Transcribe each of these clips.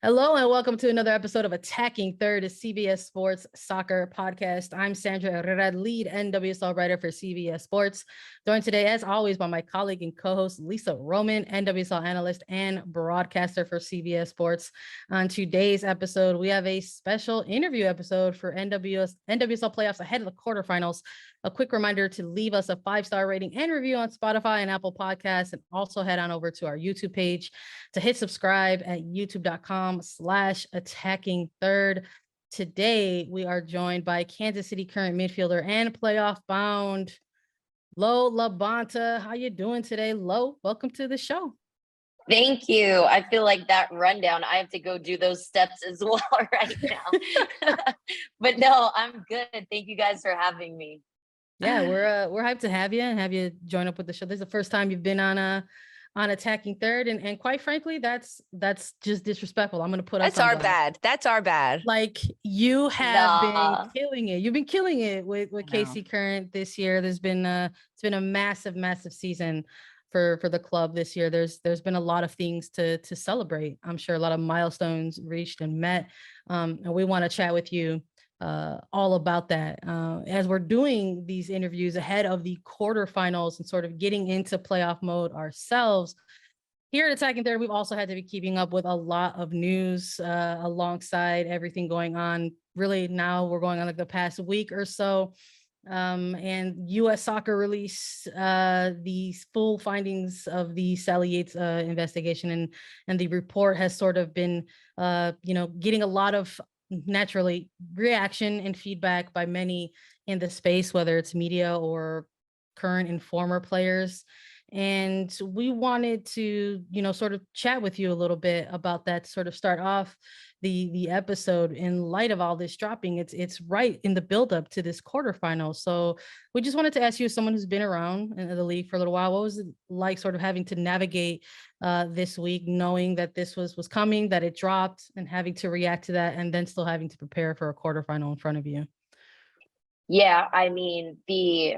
Hello and welcome to another episode of Attacking Third, a CBS Sports soccer podcast. I'm Sandra Herrera, lead NWSL writer for CBS Sports. Joined today, as always, by my colleague and co-host Lisa Roman, NWSL analyst and broadcaster for CBS Sports. On today's episode, we have a special interview episode for NWSL playoffs ahead of the quarterfinals. A quick reminder to leave us a 5-star rating and review on Spotify and Apple Podcasts, and also head on over to our YouTube page to hit subscribe at youtube.com/attacking-third. Today, we are joined by Kansas City current midfielder and playoff bound Lo'eau LaBonta. How you doing today, Lo? Welcome to the show. Thank you. I feel like that rundown, I have to go do those steps as well right now. But no, I'm good. Thank you guys for having me. Yeah, we're hyped to have you and have you join up with the show. This is the first time you've been on Attacking Third, and quite frankly, that's just disrespectful. I'm gonna put that's us on our blast. bad. That's our bad. Like, you have Nah. been killing it. You've been killing it with KC Current this year. There's been it's been a massive season for the club this year. There's been a lot of things to celebrate. I'm sure a lot of milestones reached and met. And we want to chat with you all about that as we're doing these interviews ahead of the quarterfinals and sort of getting into playoff mode ourselves. Here at Attacking Third, we've also had to be keeping up with a lot of news alongside everything going on. Really, now we're going on like the past week or so. And U.S. Soccer released the full findings of the Sally Yates investigation, and the report has sort of been, getting a lot of naturally reaction and feedback by many in the space, whether it's media or current and former players. And we wanted to, sort of chat with you a little bit about that, sort of start off the episode in light of all this dropping. It's right in the buildup to this quarterfinal. So we just wanted to ask you, as someone who's been around in the league for a little while, what was it like sort of having to navigate this week, knowing that this was coming, that it dropped, and having to react to that, and then still having to prepare for a quarterfinal in front of you? Yeah, I mean, the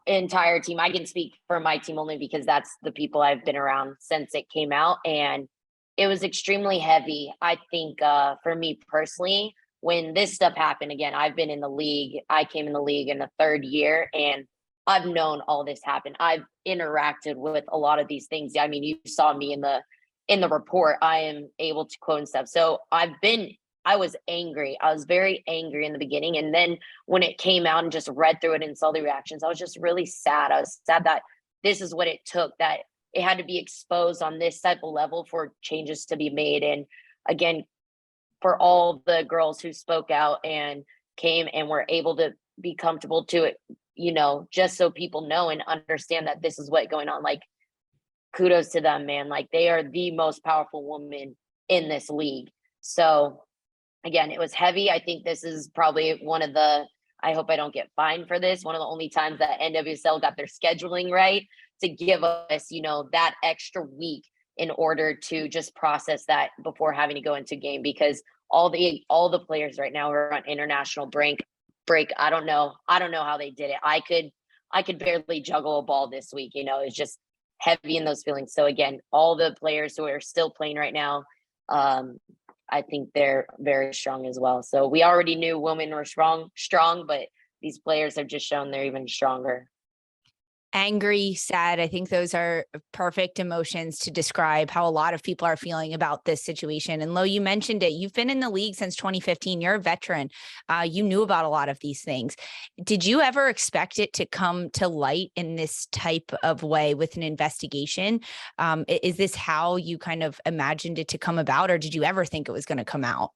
entire team, I can speak for my team only because that's the people I've been around since it came out, and it was extremely heavy. I think for me personally, when this stuff happened, again, I've been in the league. I came in the league in the third year, and I've known all this happened. I've interacted with a lot of these things. I mean, you saw me in the report. I am able to quote and stuff. So I was angry. I was very angry in the beginning. And then when it came out and just read through it and saw the reactions, I was just really sad. I was sad that this is what it took, that it had to be exposed on this type of level for changes to be made. And again, for all the girls who spoke out and came and were able to be comfortable to it, just so people know and understand that this is what's going on. Like, kudos to them, man. Like, they are the most powerful women in this league. So again, it was heavy. I think this is probably I hope I don't get fined for this, one of the only times that NWSL got their scheduling right to give us, that extra week in order to just process that before having to go into game, because all the players right now are on international break. I don't know how they did it. I could barely juggle a ball this week. It's just heavy in those feelings. So again, all the players who are still playing right now, I think they're very strong as well. So we already knew women were strong, but these players have just shown they're even stronger. Angry, sad. I think those are perfect emotions to describe how a lot of people are feeling about this situation. And Lo, you mentioned it. You've been in the league since 2015. You're a veteran. You knew about a lot of these things. Did you ever expect it to come to light in this type of way with an investigation? Is this how you kind of imagined it to come about, or did you ever think it was going to come out?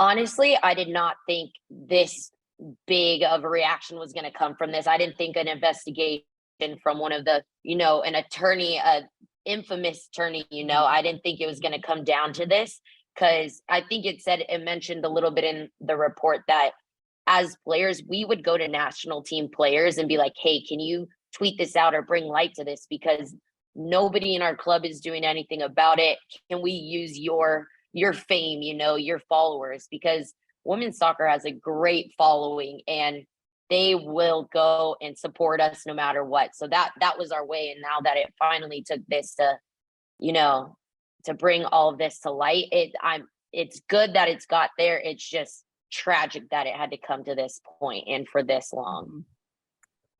Honestly, I did not think this big of a reaction was going to come from this. I didn't think an investigation from one of the, an attorney, infamous attorney, I didn't think it was going to come down to this, because I think it mentioned a little bit in the report that as players, we would go to national team players and be like, hey, can you tweet this out or bring light to this? Because nobody in our club is doing anything about it. Can we use your fame, your followers? Because women's soccer has a great following, and they will go and support us no matter what. So that was our way. And now that it finally took this to, to bring all of this to light. It's good that it's got there. It's just tragic that it had to come to this point and for this long.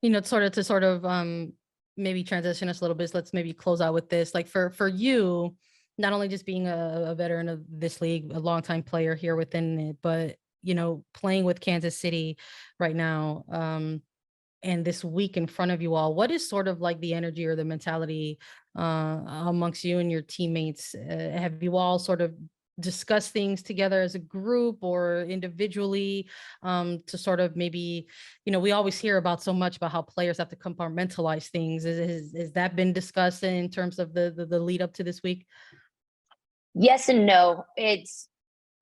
You know, to sort of maybe transition us a little bit. Let's maybe close out with this. Like for you, not only just being a veteran of this league, a longtime player here within it, but you know, playing with Kansas City right now, and this week in front of you all, what is sort of like the energy or the mentality amongst you and your teammates? Have you all sort of discussed things together as a group or individually, to sort of maybe, you know, we always hear about so much about how players have to compartmentalize things. Has that been discussed in terms of the lead up to this week? Yes and no. It's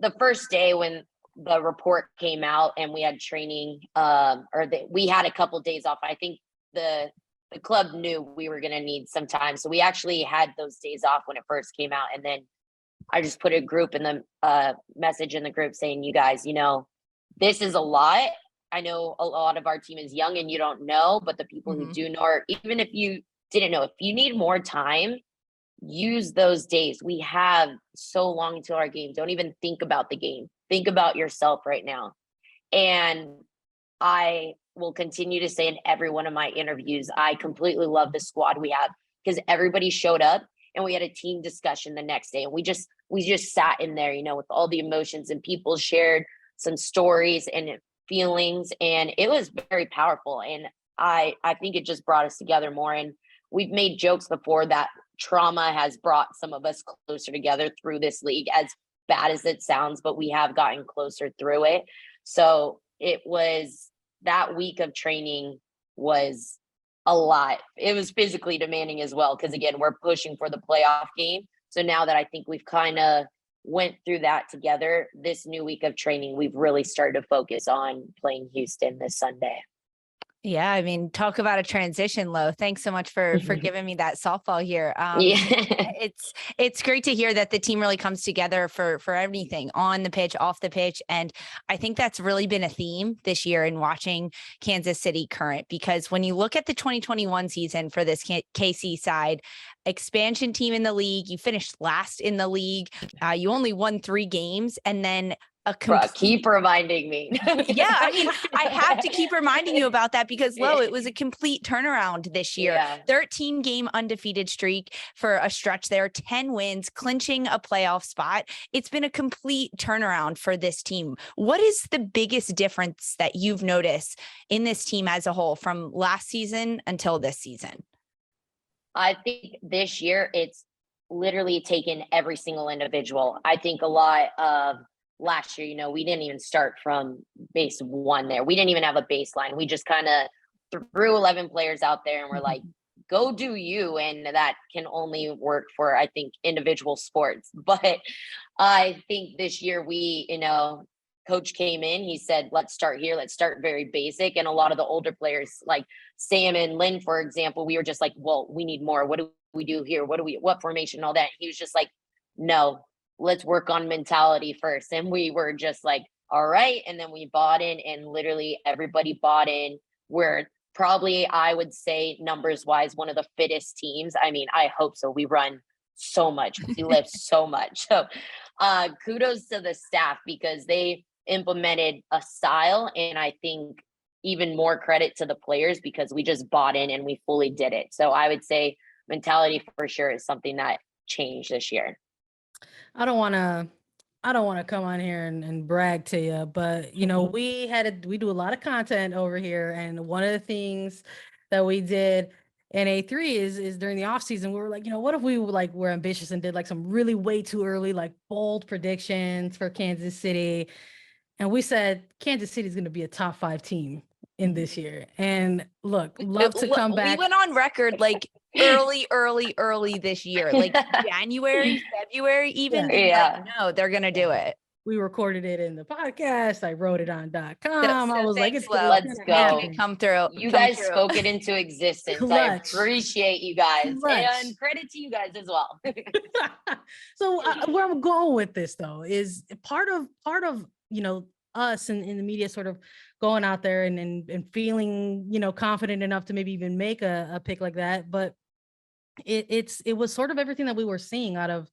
the first day when the report came out and we had training, we had a couple days off. I think the club knew we were going to need some time, so we actually had those days off when it first came out. And then I just put a group in the message in the group saying, you guys, you know, this is a lot. I know a lot of our team is young and you don't know, but the people who do know, or even if you didn't know, if you need more time, use those days. We have so long until our game. Don't even think about the game. Think about yourself right now. And I will continue to say in every one of my interviews, I completely love the squad we have because everybody showed up and we had a team discussion the next day. And we just sat in there, you know, with all the emotions, and people shared some stories and feelings, and it was very powerful. And I think it just brought us together more. And we've made jokes before that trauma has brought some of us closer together through this league, as bad as it sounds, but we have gotten closer through it. So it was, that week of training was a lot. It was physically demanding as well, because again, we're pushing for the playoff game. So now that I think we've kind of went through that together, this new week of training, we've really started to focus on playing Houston this Sunday. Yeah, I mean, talk about a transition, Lo. Thanks so much for giving me that softball here. Yeah. It's great to hear that the team really comes together for everything on the pitch, off the pitch, and I think that's really been a theme this year in watching Kansas City Current, because when you look at the 2021 season for this KC side, expansion team in the league, you finished last in the league, you only won 3 games, and then keep reminding me. Yeah, I mean, I have to keep reminding you about that because, Lo, it was a complete turnaround this year. Yeah. 13-game undefeated streak for a stretch there, 10 wins, clinching a playoff spot. It's been a complete turnaround for this team. What is the biggest difference that you've noticed in this team as a whole from last season until this season? I think this year it's literally taken every single individual. I think a lot of last year, you know, we didn't even start from base 1 there. We didn't even have a baseline. We just kind of threw 11 players out there and we're like, go do you. And that can only work for, I think, individual sports. But I think this year coach came in, he said, let's start here. Let's start very basic. And a lot of the older players like Sam and Lynn, for example, we were just like, well, we need more. What do we do here? What formation, all that. He was just like, no, let's work on mentality first. And we were just like, all right. And then we bought in, and literally everybody bought in. We're probably, I would say, numbers wise, one of the fittest teams. I mean, I hope so. We run so much, we lift so much. So kudos to the staff because they implemented a style, and I think even more credit to the players because we just bought in and we fully did it. So I would say mentality for sure is something that changed this year. I don't want to come on here and brag to you, but you know, we do a lot of content over here. And one of the things that we did in A3 is during the off season, we were like, you know, what if we were ambitious and did like some really way too early, like bold predictions for Kansas City. And we said, Kansas City is going to be a top 5 team in this year. And look, love to come back. We went on record like early this year, like January, February, even. Yeah. Like, no, they're gonna do it. We recorded it in the podcast. I wrote it on .com. So I was like, thanks, let's go. Come through. You guys spoke it into existence. Clutch. I appreciate you guys. Clutch. And credit to you guys as well. So where I'm going with this though is part of you know, us in the media sort of going out there and feeling, you know, confident enough to maybe even make a pick like that. But it was sort of everything that we were seeing out of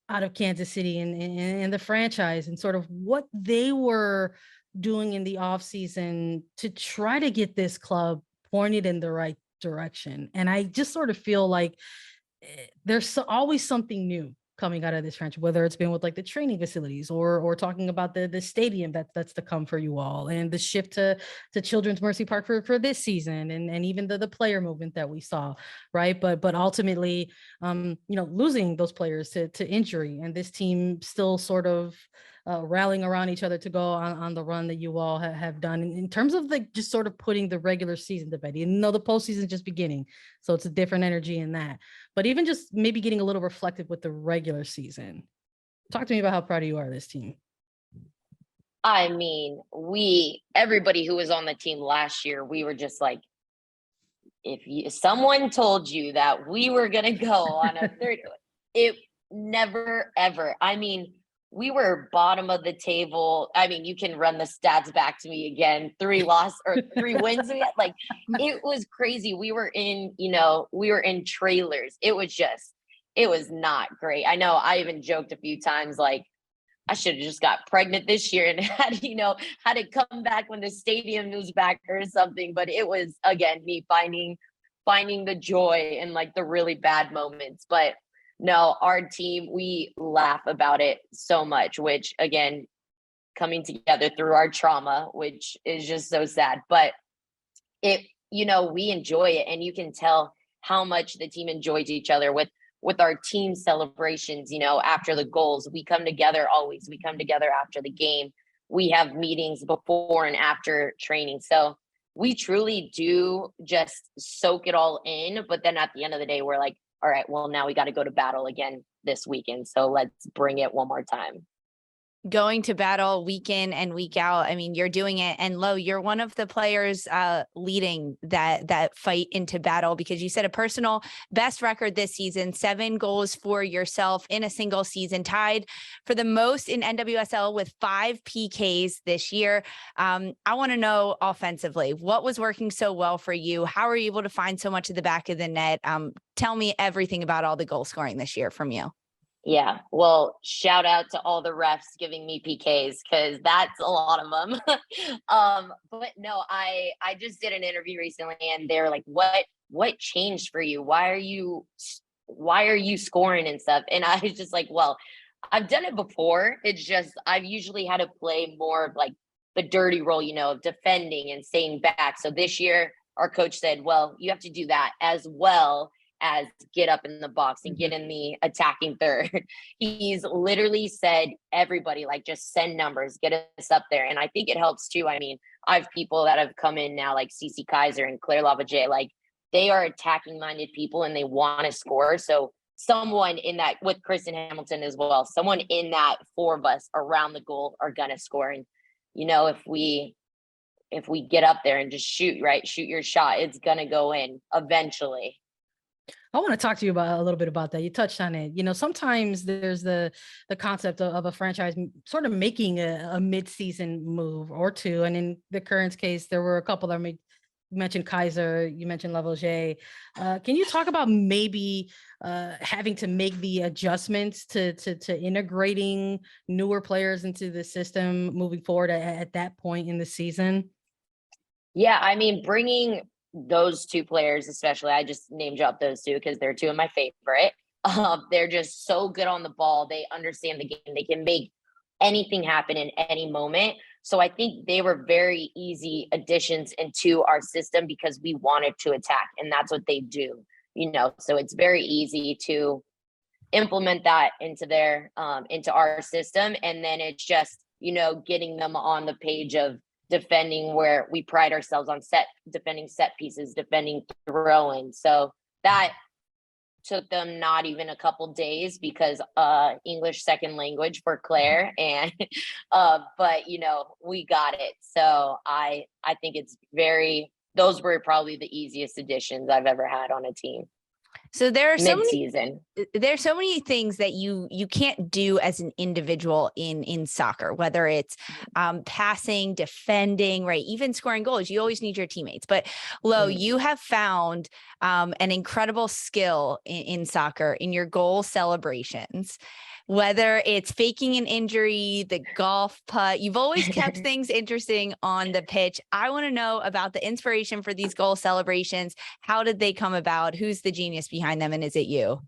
out of Kansas City and the franchise, and sort of what they were doing in the off season to try to get this club pointed in the right direction. And I just sort of feel like there's always something new coming out of this franchise, whether it's been with like the training facilities or talking about the stadium that's to come for you all, and the shift to Children's Mercy Park for this season, and even the player movement that we saw, right? But ultimately, losing those players to injury, and this team still sort of rallying around each other to go on the run that you all have done in terms of like just sort of putting the regular season to bed. You know, the postseason is just beginning, so it's a different energy in that. But even just maybe getting a little reflective with the regular season. Talk to me about how proud you are of this team. I mean, everybody who was on the team last year, we were just like, if someone told you that we were going to go on a third, it never, ever. I mean, we were bottom of the table. I mean, you can run the stats back to me again. 3 wins. Like, it was crazy. We were in trailers. It was not great. I know I even joked a few times, like, I should have just got pregnant this year and had to come back when the stadium was back or something. But it was, again, me finding the joy in like the really bad moments. But no, our team, we laugh about it so much, which again, coming together through our trauma, which is just so sad. But we enjoy it, and you can tell how much the team enjoys each other with our team celebrations, after the goals. We come together always. We come together after the game. We have meetings before and after training. So we truly do just soak it all in. But then at the end of the day, we're like, all right, well, now we got to go to battle again this weekend. So let's bring it one more time. Going to battle week in and week out. I mean, you're doing it. And Lo, you're one of the players leading that fight into battle, because you set a personal best record this season, 7 goals for yourself in a single season, tied for the most in NWSL with 5 PKs this year. I want to know offensively, what was working so well for you? How are you able to find so much at the back of the net? Tell me everything about all the goal scoring this year from you. Yeah, well, shout out to all the refs giving me PKs, because that's a lot of them. But no, I just did an interview recently, and they're like, what changed for you? Why are you scoring and stuff? And I was just like, well, I've done it before. It's just I've usually had to play more of like the dirty role, of defending and staying back. So this year, our coach said, well, you have to do that as well as get up in the box and get in the attacking third. He's literally said, everybody, like, just send numbers, get us up there. And I think it helps too. I mean, I have people that have come in now, like Cece Kaiser and Claire Lavage, like, they are attacking minded people and they want to score. So someone in that, with Kristen Hamilton as well, someone in that 4 of us around the goal are going to score. And, if we get up there and just shoot your shot, it's going to go in eventually. I want to talk to you about a little bit about that. You touched on it. Sometimes there's the concept of a franchise sort of making a mid-season move or two. And in the Currents case, there were a couple that you mentioned Kaiser, you mentioned Lavage. Can you talk about maybe having to make the adjustments to integrating newer players into the system moving forward at that point in the season? Yeah, I mean, bringing those 2 players, especially, I just name drop those 2 because they're 2 of my favorite. They're just so good on the ball. They understand the game. They can make anything happen in any moment. So I think they were very easy additions into our system because we wanted to attack, and that's what they do. So it's very easy to implement that into our system, and then it's just getting them on the page of defending, where we pride ourselves on defending set pieces, defending throw-in. So that took them not even a couple days because English second language for Claire, and but we got it. So I think those were probably the easiest additions I've ever had on a team. So there are Midseason. There's so many things that you can't do as an individual in soccer, whether it's passing, defending, right? Even scoring goals, you always need your teammates. But Lo, you have found an incredible skill in soccer in your goal celebrations. whether it's faking an injury, the golf putt, you've always kept things interesting on the pitch. I want to know about the inspiration for these goal celebrations. How did they come about? Who's the genius behind them? And is it you?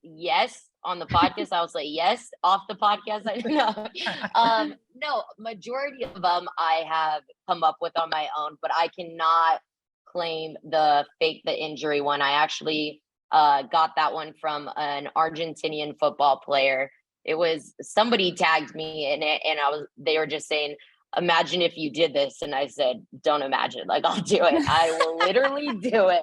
Yes. On the podcast, I will say yes. Off the podcast, I don't know. No, majority of them I have come up with on my own, but I cannot claim the fake the injury one. I actually got that one from an Argentinian football player. It was somebody tagged me in it, and they were just saying, imagine if you did this. And I said, don't imagine, like, I'll do it. I will literally do it.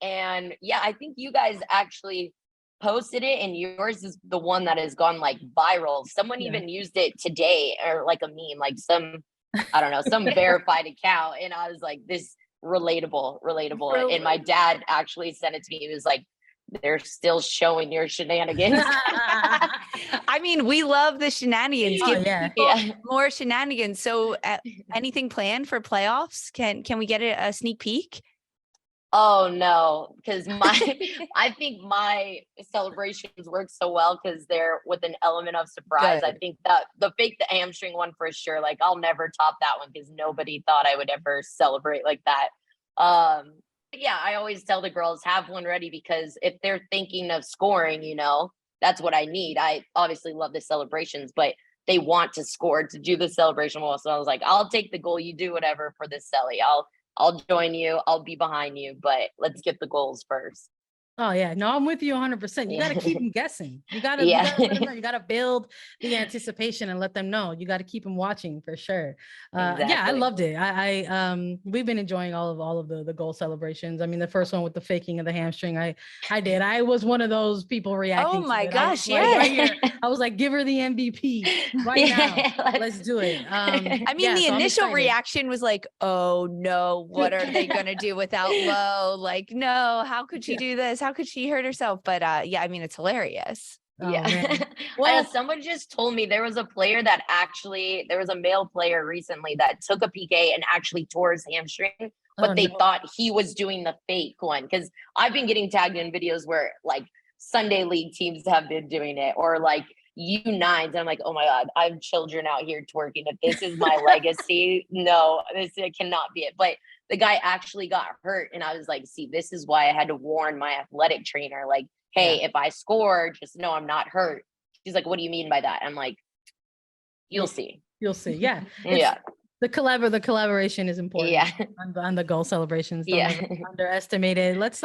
And yeah, I think you guys actually posted it, and yours is the one that has gone like viral. Someone even used it today, or like a meme, like some, I don't know, some verified account. And I was like, this relatable. And my dad actually sent it to me. He was like, they're still showing your shenanigans. I mean, we love the shenanigans. Give more shenanigans. So anything planned for playoffs? Can we get a sneak peek? Oh no, because I think my celebrations work so well because they're with an element of surprise. Good. I think that the fake the hamstring one for sure, like I'll never top that one because nobody thought I would ever celebrate like that. Yeah, I always tell the girls, have one ready, because if they're thinking of scoring, that's what I need. I obviously love the celebrations, but they want to score to do the celebration well. So I was like, I'll take the goal. You do whatever for this celly. I'll join you. I'll be behind you, but let's get the goals first. Oh yeah, no, I'm with you 100%. You got to keep them guessing. You got to let them know. You got to build the anticipation and let them know. You got to keep them watching for sure. Exactly. Yeah, I loved it. We've been enjoying all of the goal celebrations. I mean, the first one with the faking of the hamstring, I did. I was one of those people reacting. Oh my gosh, yeah. Like, right here, I was like, give her the MVP right now. Let's do it. I mean, the initial reaction was like, oh no, what are they gonna do without Lo'eau? Like, no, how could she do this? How could she hurt herself? But yeah, I mean, it's hilarious. Yeah. Well, someone just told me there was a male player recently that took a PK and actually tore his hamstring, but they thought he was doing the fake one. Because I've been getting tagged in videos where like Sunday league teams have been doing it, or like U9s. And I'm like, oh my God, I have children out here twerking. If this is my legacy, no, it cannot be it. But the guy actually got hurt. And I was like, see, this is why I had to warn my athletic trainer, like, hey, if I score, just know I'm not hurt. She's like, what do you mean by that? I'm like, you'll see. You'll see. Yeah. Yeah. The collaboration is important. Yeah. On the goal celebrations. Don't ever underestimate it. Let's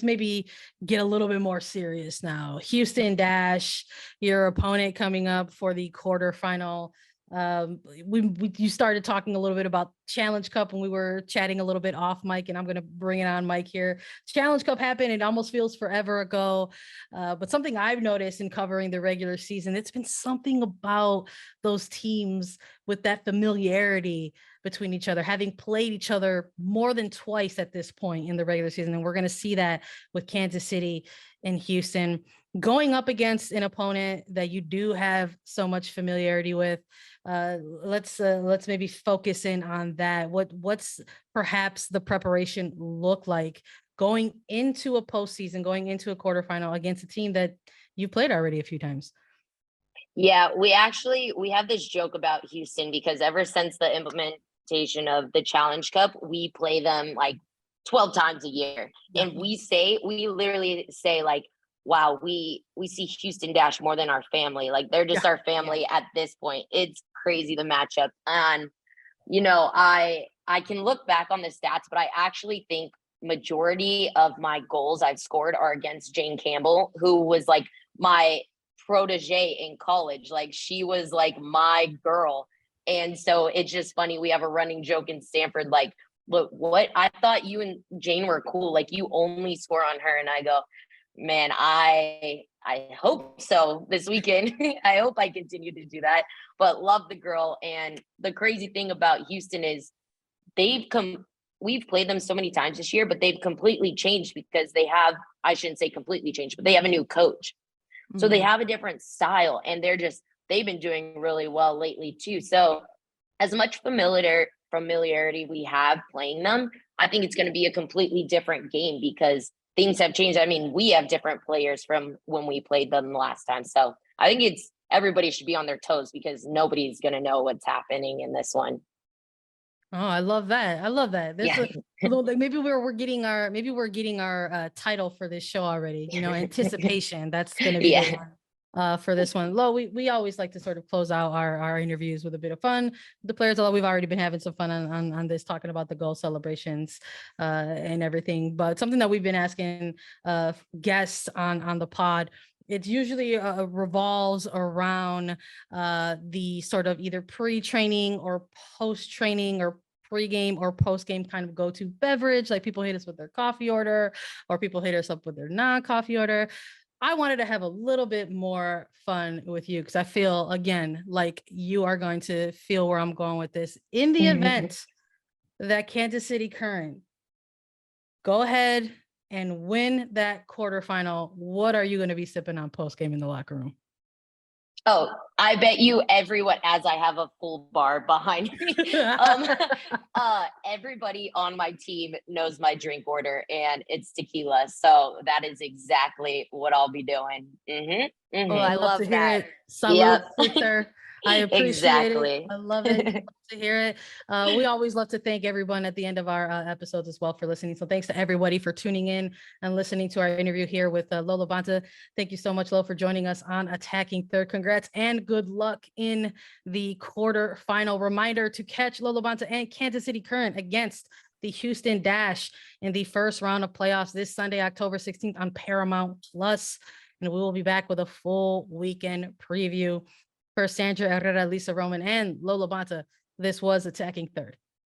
maybe get a little bit more serious now. Houston Dash, your opponent coming up for the quarterfinal. You started talking a little bit about Challenge Cup when we were chatting a little bit off mic, and I'm going to bring it on mic here. Challenge Cup happened. It almost feels forever ago. But something I've noticed in covering the regular season, it's been something about those teams with that familiarity between each other, having played each other more than twice at this point in the regular season. And we're going to see that with Kansas City and Houston going up against an opponent that you do have so much familiarity with. Let's maybe focus in on that. What's perhaps the preparation look like going into a postseason, going into a quarterfinal against a team that you've played already a few times? Yeah, we have this joke about Houston because ever since the implementation of the Challenge Cup, we play them like 12 times a year. And we literally say like, wow, we see Houston Dash more than our family. Like they're just our family at this point. It's crazy, the matchup. And, I can look back on the stats, but I actually think majority of my goals I've scored are against Jane Campbell, who was like my protege in college. Like she was like my girl. And so it's just funny. We have a running joke in Stanford, like, look, what I thought you and Jane were cool. Like you only score on her. And I go, man, I hope so this weekend. I hope I continue to do that, but love the girl. And the crazy thing about Houston is we've played them so many times this year, but they've completely changed because I shouldn't say completely changed, but they have a new coach. Mm-hmm. So they have a different style, and they've been doing really well lately too. So as much familiarity we have playing them, I think it's going to be a completely different game because things have changed. I mean, we have different players from when we played them last time. So I think everybody should be on their toes because nobody's going to know what's happening in this one. Oh, I love that. I love that. This Yeah. maybe we're getting our title for this show already. Anticipation. That's going to be the one for this one. Lo, we always like to sort of close out our interviews with a bit of fun. The players, although we've already been having some fun on this, talking about the goal celebrations and everything. But something that we've been asking guests on the pod, it's usually revolves around the sort of either pre-training or post-training or pre-game or post-game kind of go-to beverage. Like people hit us with their coffee order or people hit us up with their non-coffee order. I wanted to have a little bit more fun with you because I feel, again, like you are going to feel where I'm going with this. In the event that Kansas City Current go ahead and win that quarterfinal, what are you going to be sipping on post-game in the locker room? Oh, I bet you everyone, as I have a full bar behind me, everybody on my team knows my drink order and it's tequila. So that is exactly what I'll be doing. Oh, I love to hear that. it. Salute, sister. I appreciate it. I love it. Love to hear it. We always love to thank everyone at the end of our episodes as well for listening. So thanks to everybody for tuning in and listening to our interview here with Lo'eau LaBonta. Thank you so much, Lo, for joining us on Attacking Third. Congrats and good luck in the quarterfinal. Reminder to catch Lo'eau LaBonta and Kansas City Current against the Houston Dash in the first round of playoffs this Sunday, October 16th on Paramount Plus. And we will be back with a full weekend preview. For Sandra, Herrera, Lisa Roman, and Lo'eau LaBonta, this was Attacking Third.